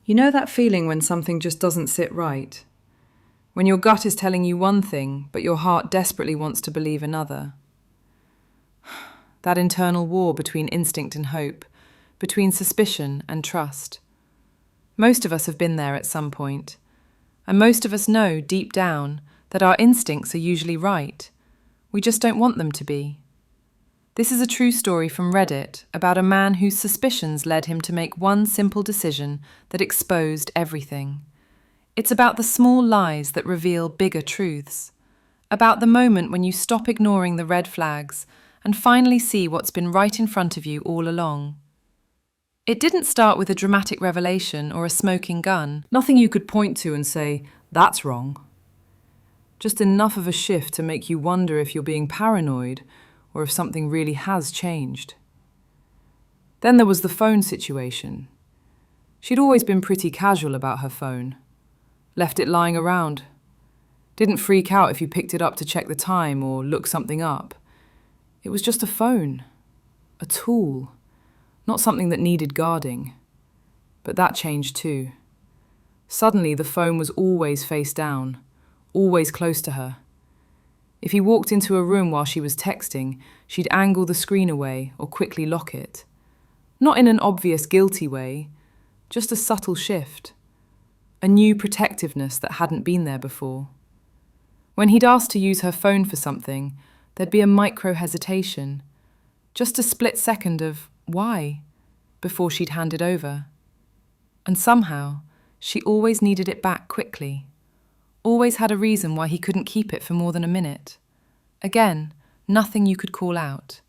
You know that feeling when something just doesn't sit right? When your gut is telling you one thing, but your heart desperately wants to believe another? That internal war between instinct and hope, between suspicion and trust. Most of us have been there at some point, and most of us know deep down that our instincts are usually right. We just don't want them to be. This is a true story from Reddit about a man whose suspicions led him to make one simple decision that exposed everything. It's about the small lies that reveal bigger truths, about the moment when you stop ignoring the red flags and finally see what's been right in front of you all along. It didn't start with a dramatic revelation or a smoking gun, nothing you could point to and say, "That's wrong." Just enough of a shift to make you wonder if you're being paranoid or if something really has changed. Then there was the phone situation. She'd always been pretty casual about her phone. Left it lying around. Didn't freak out if you picked it up to check the time or look something up. It was just a phone. A tool. Not something that needed guarding. But that changed too. Suddenly the phone was always face down, always close to her. If he walked into a room while she was texting, she'd angle the screen away or quickly lock it. Not in an obvious guilty way, just a subtle shift. A new protectiveness that hadn't been there before. When he'd asked to use her phone for something, there'd be a micro hesitation. Just a split second of, why? Before she'd hand it over. And somehow, she always needed it back quickly. Always had a reason why he couldn't keep it for more than a minute. Again, nothing you could call out.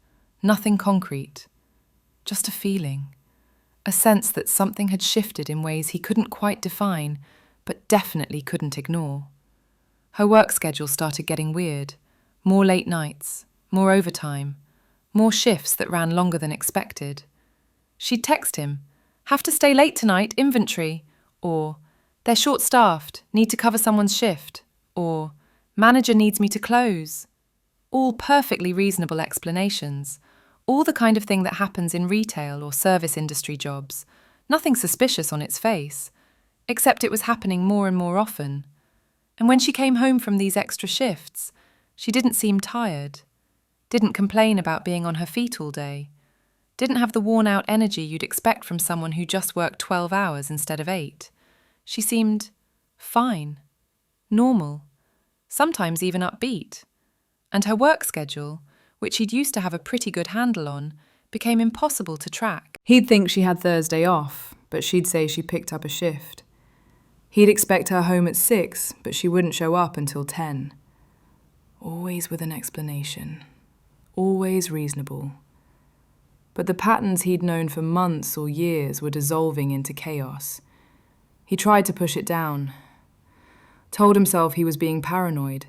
Nothing concrete. Just a feeling. A sense that something had shifted in ways he couldn't quite define, but definitely couldn't ignore. Her work schedule started getting weird. More late nights, more overtime, more shifts that ran longer than expected. She'd text him, "Have to stay late tonight, inventory," or "They're short-staffed, need to cover someone's shift," or "Manager needs me to close." All perfectly reasonable explanations. All the kind of thing that happens in retail or service industry jobs. Nothing suspicious on its face, except it was happening more and more often. And when she came home from these extra shifts, she didn't seem tired. Didn't complain about being on her feet all day. Didn't have the worn-out energy you'd expect from someone who just worked 12 hours instead of 8. She seemed fine, normal, sometimes even upbeat. And her work schedule, which he'd used to have a pretty good handle on, became impossible to track. He'd think she had Thursday off, but she'd say she picked up a shift. He'd expect her home at 6, but she wouldn't show up until 10. Always with an explanation. Always reasonable. But the patterns he'd known for months or years were dissolving into chaos. He tried to push it down. Told himself he was being paranoid,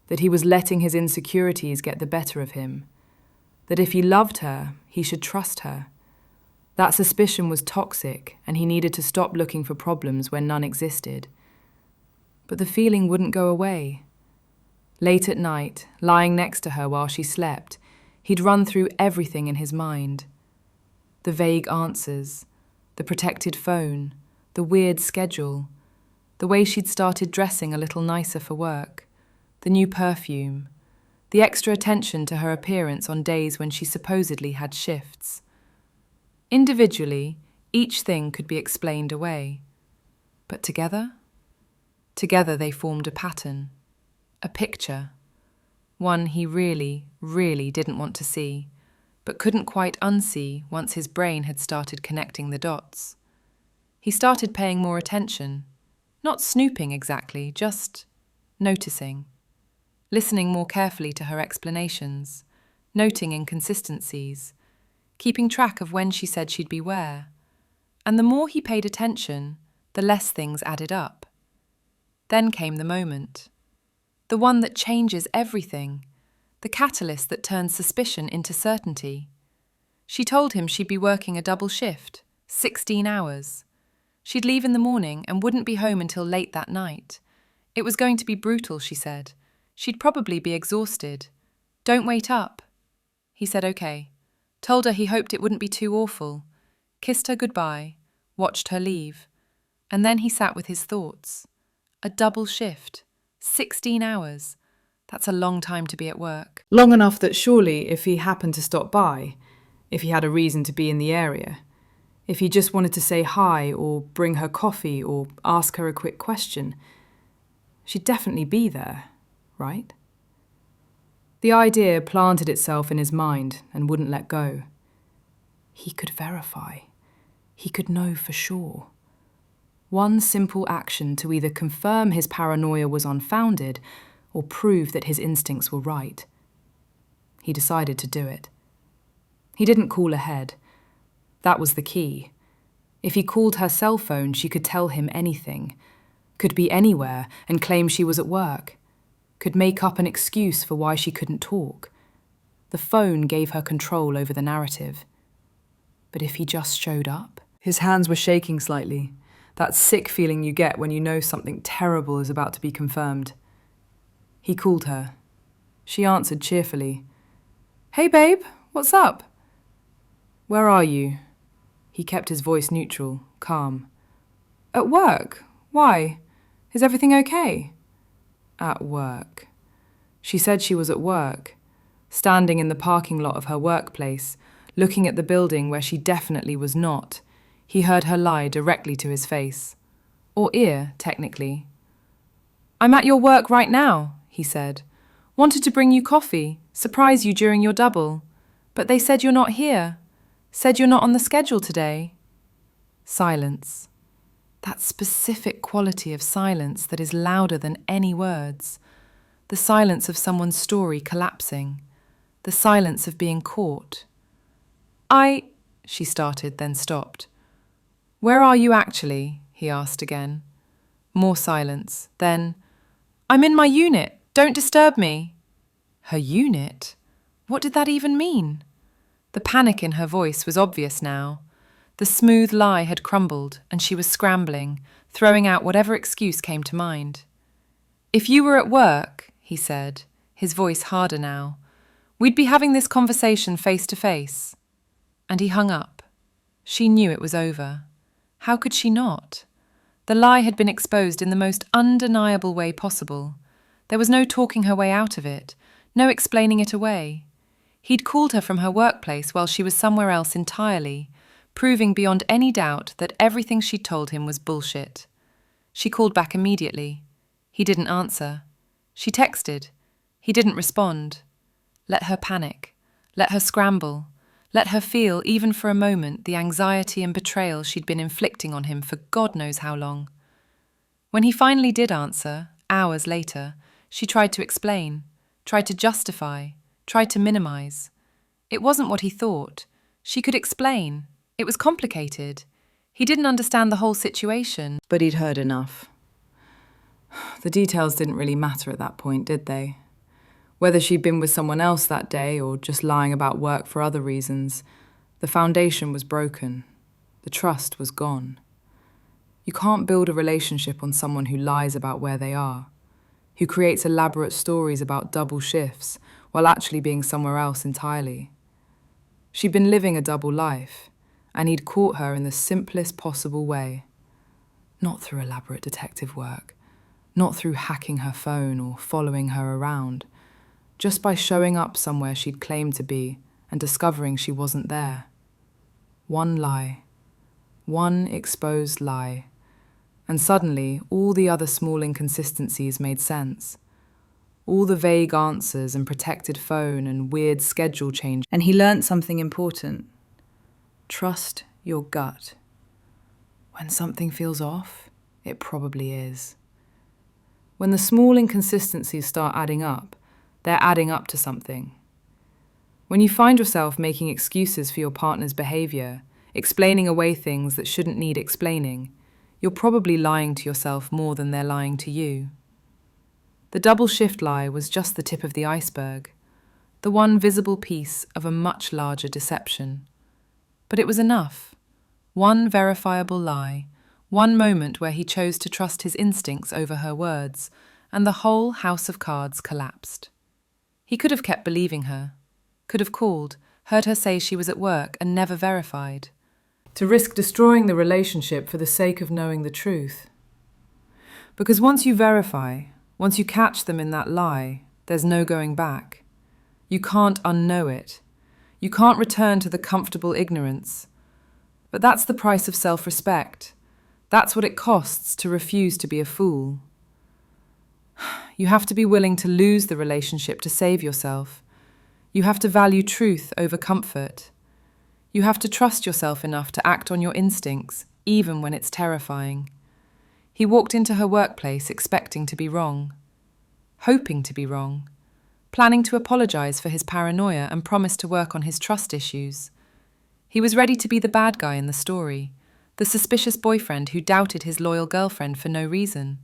that he was letting his insecurities get the better of him, that if he loved her, he should trust her. That suspicion was toxic, and he needed to stop looking for problems where none existed. But the feeling wouldn't go away. Late at night, lying next to her while she slept, he'd run through everything in his mind. The vague answers, the protected phone, the weird schedule, the way she'd started dressing a little nicer for work, the new perfume, the extra attention to her appearance on days when she supposedly had shifts. Individually, each thing could be explained away. But together? Together they formed a pattern, a picture, one he really, really didn't want to see, but couldn't quite unsee once his brain had started connecting the dots. He started paying more attention, not snooping exactly, just noticing, listening more carefully to her explanations, noting inconsistencies, keeping track of when she said she'd be where. And the more he paid attention, the less things added up. Then came the moment. The one that changes everything. The catalyst that turns suspicion into certainty. She told him she'd be working a double shift, 16 hours. She'd leave in the morning and wouldn't be home until late that night. It was going to be brutal, she said. She'd probably be exhausted. "Don't wait up." He said okay. Told her he hoped it wouldn't be too awful. Kissed her goodbye. Watched her leave. And then he sat with his thoughts. A double shift. 16 hours. That's a long time to be at work. Long enough that surely, if he happened to stop by, if he had a reason to be in the area, if he just wanted to say hi or bring her coffee or ask her a quick question, she'd definitely be there, right? The idea planted itself in his mind and wouldn't let go. He could verify. He could know for sure. One simple action to either confirm his paranoia was unfounded or prove that his instincts were right. He decided to do it. He didn't call ahead. That was the key. If he called her cell phone, she could tell him anything, could be anywhere and claim she was at work, could make up an excuse for why she couldn't talk. The phone gave her control over the narrative. But if he just showed up? His hands were shaking slightly, that sick feeling you get when you know something terrible is about to be confirmed. He called her. She answered cheerfully. "Hey babe, what's up?" "Where are you?" He kept his voice neutral, calm. "At work. Why? Is everything okay?" At work. She said she was at work, standing in the parking lot of her workplace, looking at the building where she definitely was not. He heard her lie directly to his face. Or ear, technically. "I'm at your work right now," he said. "Wanted to bring you coffee, surprise you during your double. But they said you're not here. Said you're not on the schedule today." Silence. That specific quality of silence that is louder than any words. The silence of someone's story collapsing. The silence of being caught. She started, then stopped. "Where are you actually?" he asked again. More silence. Then, "I'm in my unit. Don't disturb me." Her unit? What did that even mean? The panic in her voice was obvious now. The smooth lie had crumbled, and she was scrambling, throwing out whatever excuse came to mind. "If you were at work," he said, his voice harder now, "we'd be having this conversation face to face." And he hung up. She knew it was over. How could she not? The lie had been exposed in the most undeniable way possible. There was no talking her way out of it, no explaining it away. He'd called her from her workplace while she was somewhere else entirely, proving beyond any doubt that everything she'd told him was bullshit. She called back immediately. He didn't answer. She texted. He didn't respond. Let her panic. Let her scramble. Let her feel, even for a moment, the anxiety and betrayal she'd been inflicting on him for God knows how long. When he finally did answer, hours later, she tried to explain, tried to justify, tried to minimize. It wasn't what he thought. She could explain. It was complicated. He didn't understand the whole situation. But he'd heard enough. The details didn't really matter at that point, did they? Whether she'd been with someone else that day or just lying about work for other reasons, the foundation was broken. The trust was gone. You can't build a relationship on someone who lies about where they are, who creates elaborate stories about double shifts while actually being somewhere else entirely. She'd been living a double life, and he'd caught her in the simplest possible way. Not through elaborate detective work, not through hacking her phone or following her around, just by showing up somewhere she'd claimed to be and discovering she wasn't there. One lie. One exposed lie. And suddenly, all the other small inconsistencies made sense. All the vague answers and protected phone and weird schedule change. And he learnt something important. Trust your gut. When something feels off, it probably is. When the small inconsistencies start adding up, they're adding up to something. When you find yourself making excuses for your partner's behavior, explaining away things that shouldn't need explaining, you're probably lying to yourself more than they're lying to you. The double shift lie was just the tip of the iceberg, the one visible piece of a much larger deception. But it was enough. One verifiable lie, one moment where he chose to trust his instincts over her words, and the whole house of cards collapsed. He could have kept believing her, could have called, heard her say she was at work and never verified. to risk destroying the relationship for the sake of knowing the truth. Because once you verify, once you catch them in that lie, there's no going back. You can't unknow it. You can't return to the comfortable ignorance. But that's the price of self-respect. That's what it costs to refuse to be a fool. You have to be willing to lose the relationship to save yourself. You have to value truth over comfort. You have to trust yourself enough to act on your instincts, even when it's terrifying. He walked into her workplace expecting to be wrong, hoping to be wrong, planning to apologize for his paranoia and promise to work on his trust issues. He was ready to be the bad guy in the story, the suspicious boyfriend who doubted his loyal girlfriend for no reason.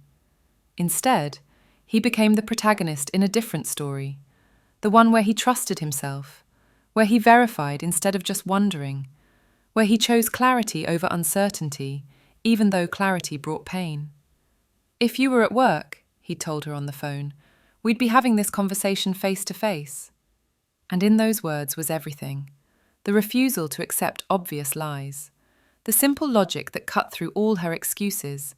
Instead, he became the protagonist in a different story, the one where he trusted himself, where he verified instead of just wondering, where he chose clarity over uncertainty, even though clarity brought pain. If you were at work, he told her on the phone, we'd be having this conversation face to face. And in those words was everything. The refusal to accept obvious lies, the simple logic that cut through all her excuses,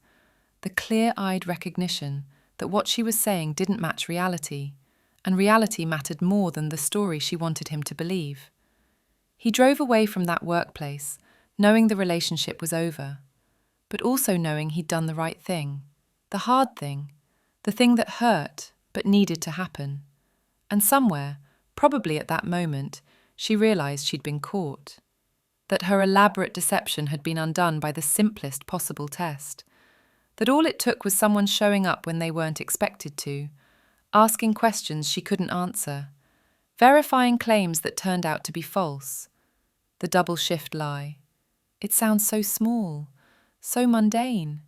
the clear-eyed recognition that what she was saying didn't match reality, and reality mattered more than the story she wanted him to believe. He drove away from that workplace, knowing the relationship was over, but also knowing he'd done the right thing, the hard thing, the thing that hurt but needed to happen. And somewhere, probably at that moment, she realized she'd been caught, that her elaborate deception had been undone by the simplest possible test, that all it took was someone showing up when they weren't expected to, asking questions she couldn't answer, verifying claims that turned out to be false. The double shift lie. It sounds so small, so mundane.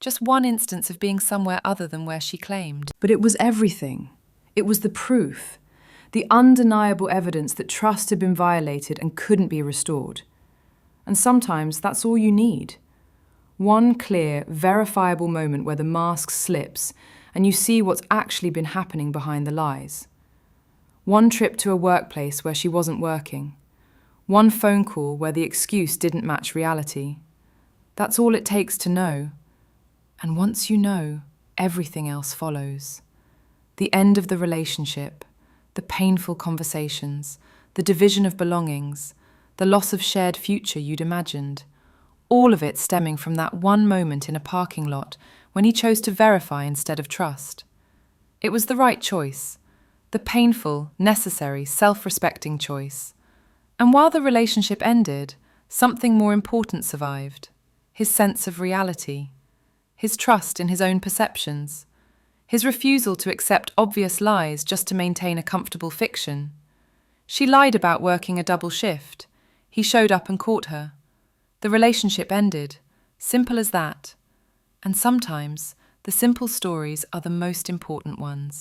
Just one instance of being somewhere other than where she claimed. But it was everything. It was the proof, the undeniable evidence that trust had been violated and couldn't be restored. And sometimes that's all you need. One clear, verifiable moment where the mask slips and you see what's actually been happening behind the lies. One trip to a workplace where she wasn't working. One phone call where the excuse didn't match reality. That's all it takes to know. And once you know, everything else follows. The end of the relationship, the painful conversations, the division of belongings, the loss of shared future you'd imagined, all of it stemming from that one moment in a parking lot when he chose to verify instead of trust. It was the right choice, the painful, necessary, self-respecting choice. And while the relationship ended, something more important survived, his sense of reality, his trust in his own perceptions, his refusal to accept obvious lies just to maintain a comfortable fiction. She lied about working a double shift. He showed up and caught her. The relationship ended, simple as that. And sometimes, the simple stories are the most important ones.